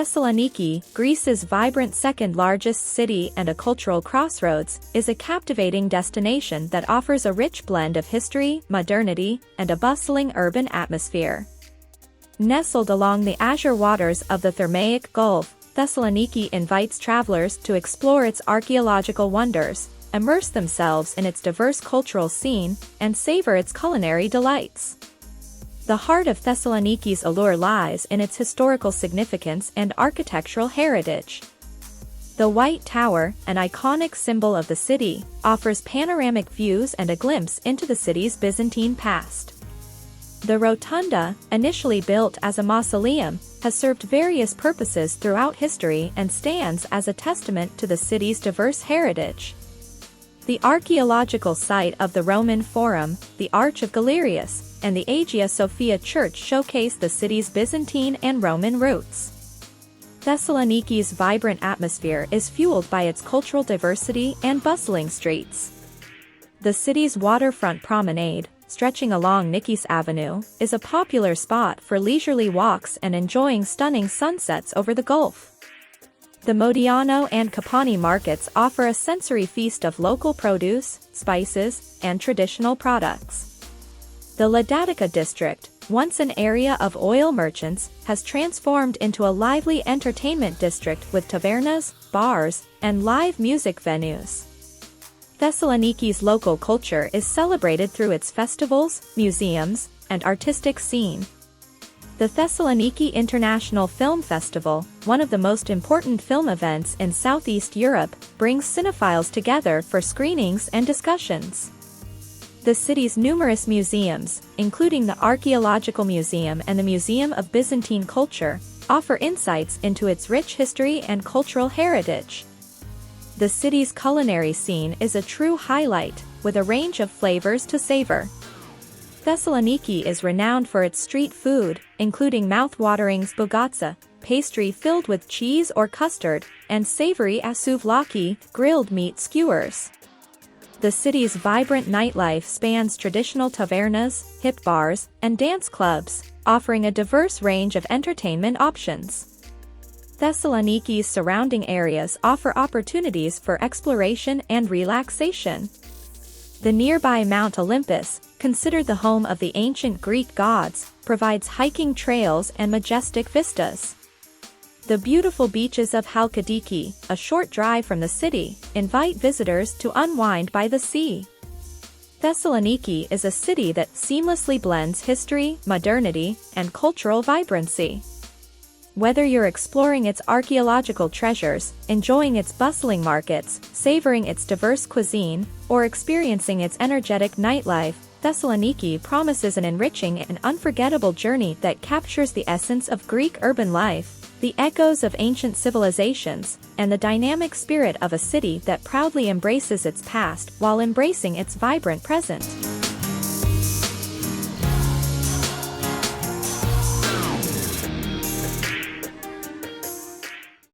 Thessaloniki, Greece's vibrant second-largest city and a cultural crossroads, is a captivating destination that offers a rich blend of history, modernity, and a bustling urban atmosphere. Nestled along the azure waters of the Thermaic Gulf, Thessaloniki invites travelers to explore its archaeological wonders, immerse themselves in its diverse cultural scene, and savor its culinary delights. The heart of Thessaloniki's allure lies in its historical significance and architectural heritage. The White Tower, an iconic symbol of the city, offers panoramic views and a glimpse into the city's Byzantine past. The Rotunda, initially built as a mausoleum, has served various purposes throughout history and stands as a testament to the city's diverse heritage. The archaeological site of the Roman Forum, the Arch of Galerius, and the Hagia Sophia Church showcase the city's Byzantine and Roman roots. Thessaloniki's vibrant atmosphere is fueled by its cultural diversity and bustling streets. The city's waterfront promenade, stretching along Nikis Avenue, is a popular spot for leisurely walks and enjoying stunning sunsets over the Gulf. The Modiano and Kapani markets offer a sensory feast of local produce, spices, and traditional products. The Ladatica district, once an area of oil merchants, has transformed into a lively entertainment district with tavernas, bars, and live music venues. Thessaloniki's local culture is celebrated through its festivals, museums, and artistic scene. The Thessaloniki International Film Festival, one of the most important film events in Southeast Europe, brings cinephiles together for screenings and discussions. The city's numerous museums, including the Archaeological Museum and the Museum of Byzantine Culture, offer insights into its rich history and cultural heritage. The city's culinary scene is a true highlight, with a range of flavors to savor. Thessaloniki is renowned for its street food, including mouth-watering zbogatsa, pastry filled with cheese or custard, and savory souvlaki, grilled meat skewers. The city's vibrant nightlife spans traditional tavernas, hip bars, and dance clubs, offering a diverse range of entertainment options. Thessaloniki's surrounding areas offer opportunities for exploration and relaxation. The nearby Mount Olympus, considered the home of the ancient Greek gods, provides hiking trails and majestic vistas. The beautiful beaches of Halkidiki, a short drive from the city, invite visitors to unwind by the sea. Thessaloniki is a city that seamlessly blends history, modernity, and cultural vibrancy. Whether you're exploring its archaeological treasures, enjoying its bustling markets, savoring its diverse cuisine, or experiencing its energetic nightlife, Thessaloniki promises an enriching and unforgettable journey that captures the essence of Greek urban life, the echoes of ancient civilizations, and the dynamic spirit of a city that proudly embraces its past while embracing its vibrant present.